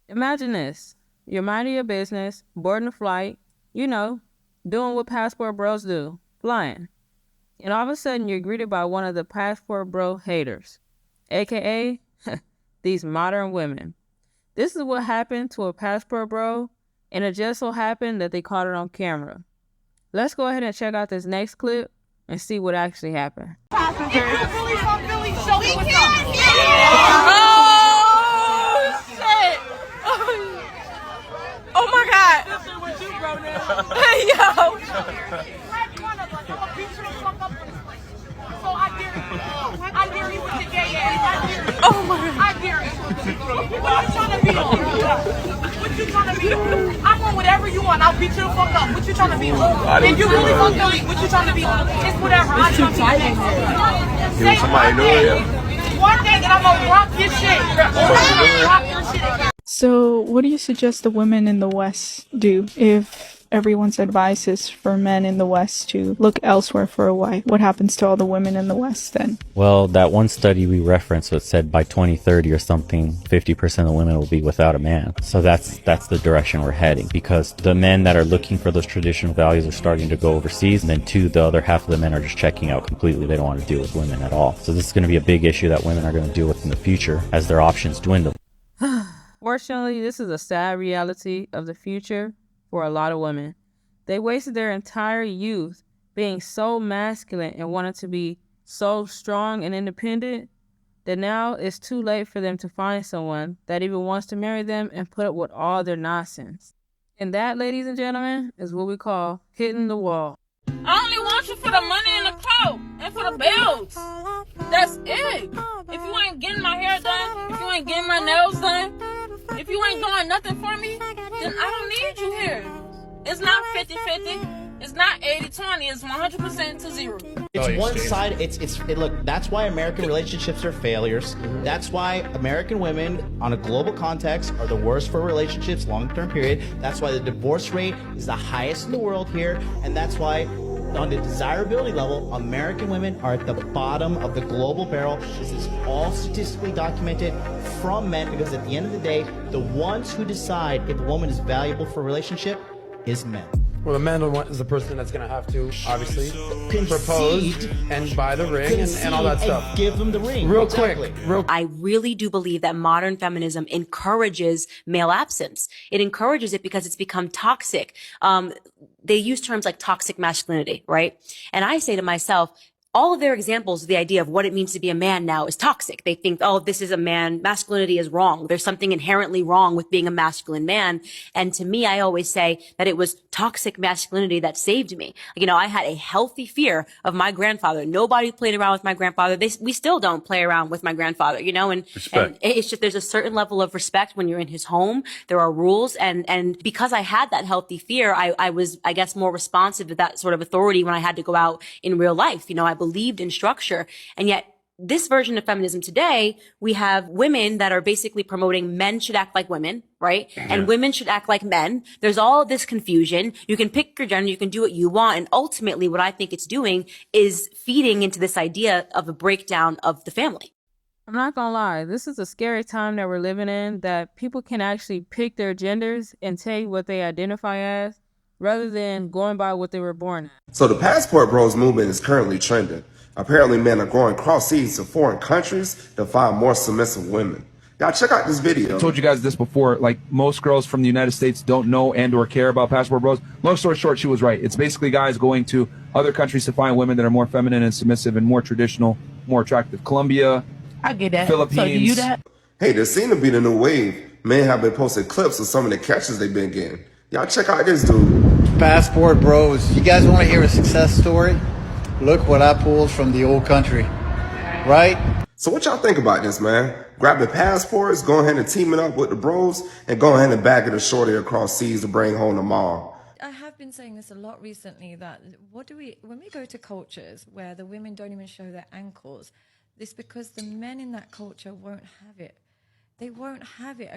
Imagine this. You're minding your business, boarding a flight, you know, doing what passport bros do, flying. And all of a sudden you're greeted by one of the passport bro haters, aka these modern women. This is what happened to a passport bro, and it just so happened that they caught it on camera. Let's go ahead and check out this next clip and see what actually happened. If you're really from Philly, show me what's up. Oh, shit. Oh, my God. Yo. So I dare you. I dare you with the gay ass. Oh, my God. I dare you. What you trying to be on? What you trying to be on? I'm on whatever you want. I'll beat you the fuck up. What you trying to be on? If you really from Philly, what you trying to be on? It's whatever. I'm trying to be on. Say somebody one know thing. you. One thing and I'm gonna rock your shit. Rock your shit. So, what do you suggest the women in the West do if everyone's advice is for men in the West to look elsewhere for a wife? What happens to all the women in the West then? Well, that one study we referenced, it said by 2030 or something, 50% of women will be without a man. So that's the direction we're heading, because the men that are looking for those traditional values are starting to go overseas, and then the other half of the men are just checking out completely. They don't want to deal with women at all. So this is going to be a big issue that women are going to deal with in the future as their options dwindle. Fortunately, this is a sad reality of the future for a lot of women. They wasted their entire youth being so masculine and wanted to be so strong and independent that now it's too late for them to find someone that even wants to marry them and put up with all their nonsense. And that, ladies and gentlemen, is what we call hitting the wall. I only want you for the money and the clothes and for the bills. That's it. If you ain't getting my hair done, if you ain't getting my nails done, if you ain't doing nothing for me, then I don't need you here. It's not 50-50. It's not 80-20. It's 100% to 0. It's one side. Look, that's why American relationships are failures. That's why American women, on a global context, are the worst for relationships, long-term period. That's why the divorce rate is the highest in the world here, and that's why, on the desirability level, American women are at the bottom of the global barrel. This is all statistically documented from men, because at the end of the day, the ones who decide if a woman is valuable for a relationship is men. Well, the man is the person that's going to have to, obviously, Concede, propose and buy the ring and all that stuff. And give them the ring. Real exactly. quick. I really do believe that modern feminism encourages male absence. It encourages it because it's become toxic. They use terms like toxic masculinity, right? And I say to myself, all of their examples of the idea of what it means to be a man now is toxic. They think, oh, this is a man. Masculinity is wrong. There's something inherently wrong with being a masculine man. And to me, I always say that it was toxic masculinity that saved me. I had a healthy fear of my grandfather. Nobody played around with my grandfather. We still don't play around with my grandfather, and it's just, there's a certain level of respect when you're in his home. There are rules. And because I had that healthy fear, I was, I guess, more responsive to that sort of authority when I had to go out in real life. I believed in structure. And yet this version of feminism today, we have women that are basically promoting men should act like women, right? Mm-hmm. And women should act like men. There's all this confusion. You can pick your gender, you can do what you want. And ultimately what I think it's doing is feeding into this idea of a breakdown of the family. I'm not gonna lie, this is a scary time that we're living in, that people can actually pick their genders and say what they identify as, rather than going by what they were born as. So the Passport Bros movement is currently trending. Apparently men are going cross seas to foreign countries to find more submissive women. Y'all check out this video. I told you guys this before, like most girls from the United States don't know and or care about Passport Bros. Long story short, she was right. It's basically guys going to other countries to find women that are more feminine and submissive and more traditional, more attractive. Colombia, I get that. Philippines. So do you that? Hey, this seems to be the new wave. Men have been posting clips of some of the catches they've been getting. Y'all check out this dude. Passport Bros. You guys want to hear a success story? Look what I pulled from the old country, right? So what y'all think about this, man? Grabbing passports, going ahead and teaming up with the bros, and going ahead and bagging a shorty across seas to bring home the mom. I have been saying this a lot recently, that when we go to cultures where the women don't even show their ankles, it's because the men in that culture won't have it. They won't have it.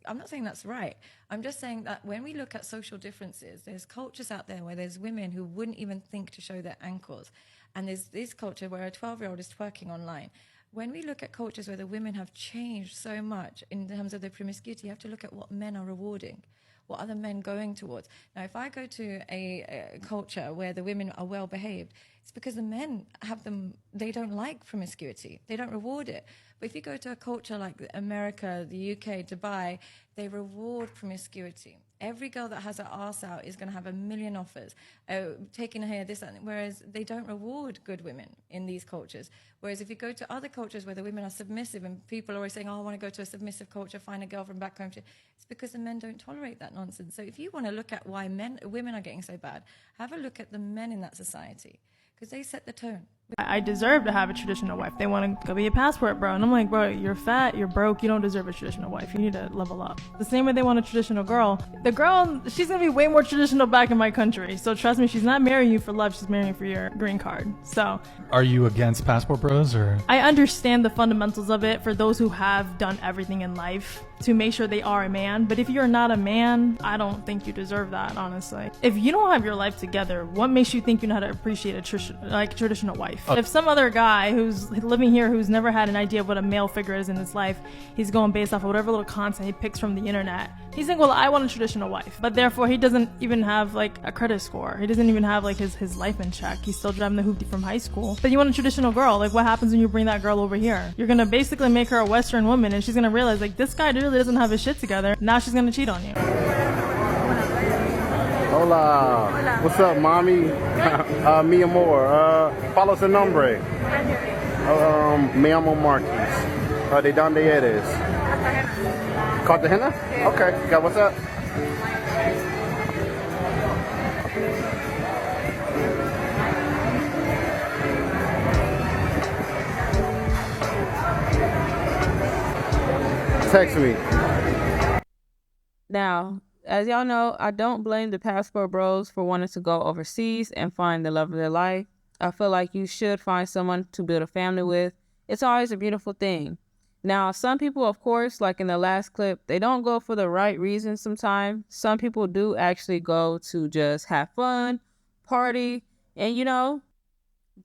I'm not saying that's right. I'm just saying that when we look at social differences, there's cultures out there where there's women who wouldn't even think to show their ankles. And there's this culture where a 12-year-old is twerking online. when we look at cultures where the women have changed so much in terms of their promiscuity, you have to look at what men are rewarding. What are the men going towards? Now, if I go to a culture where the women are well behaved, it's because the men have them, they don't like promiscuity. They don't reward it. But if you go to a culture like America, the UK, Dubai, they reward promiscuity. Every girl that has her arse out is going to have a million offers, taking her hair, this, that, whereas they don't reward good women in these cultures. Whereas if you go to other cultures where the women are submissive and people are always saying, oh, I want to go to a submissive culture, find a girl from back home, it's because the men don't tolerate that nonsense. So if you want to look at why women are getting so bad, have a look at the men in that society, because they set the tone. I deserve to have a traditional wife. They want to go be a passport bro. And I'm like, bro, you're fat, you're broke, you don't deserve a traditional wife. You need to level up. The same way they want a traditional girl. The girl, she's going to be way more traditional back in my country. So trust me, she's not marrying you for love, she's marrying you for your green card. So are you against passport bros or? I understand the fundamentals of it for those who have done everything in life to make sure they are a man. But if you're not a man, I don't think you deserve that, honestly. If you don't have your life together, what makes you think you know how to appreciate a traditional wife? If some other guy who's living here who's never had an idea of what a male figure is in his life, he's going based off of whatever little content he picks from the internet, he's saying, well, I want a traditional wife. But therefore, he doesn't even have like a credit score. He doesn't even have like his life in check. He's still driving the hoopty from high school. But you want a traditional girl. Like, what happens when you bring that girl over here? You're going to basically make her a Western woman, and she's going to realize, like, this guy really doesn't have his shit together. Now she's going to cheat on you. Hola. What's up, mommy? Mi amor. Follow su nombre. Me llamo Marquis. ¿De dónde eres? Cartagena? Okay. Okay, what's up? Text me. Now, as y'all know, I don't blame the passport bros for wanting to go overseas and find the love of their life. I feel like you should find someone to build a family with. It's always a beautiful thing. Now, some people, of course, like in the last clip, they don't go for the right reasons sometimes. Some people do actually go to just have fun, party, and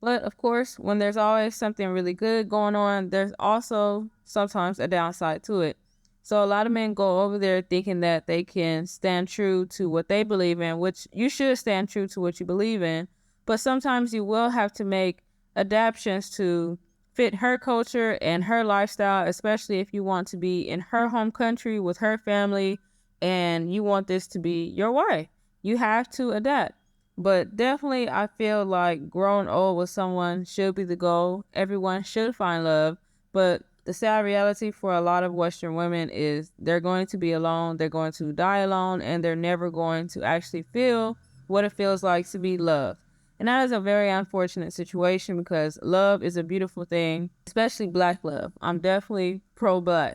but of course, when there's always something really good going on, there's also sometimes a downside to it. So a lot of men go over there thinking that they can stand true to what they believe in, which you should stand true to what you believe in. But sometimes you will have to make adaptations to fit her culture and her lifestyle, especially if you want to be in her home country with her family and you want this to be your wife. You have to adapt. But definitely, I feel like growing old with someone should be the goal. Everyone should find love. But the sad reality for a lot of Western women is they're going to be alone, they're going to die alone, and they're never going to actually feel what it feels like to be loved. And that is a very unfortunate situation because love is a beautiful thing, especially Black love. I'm definitely pro-Black.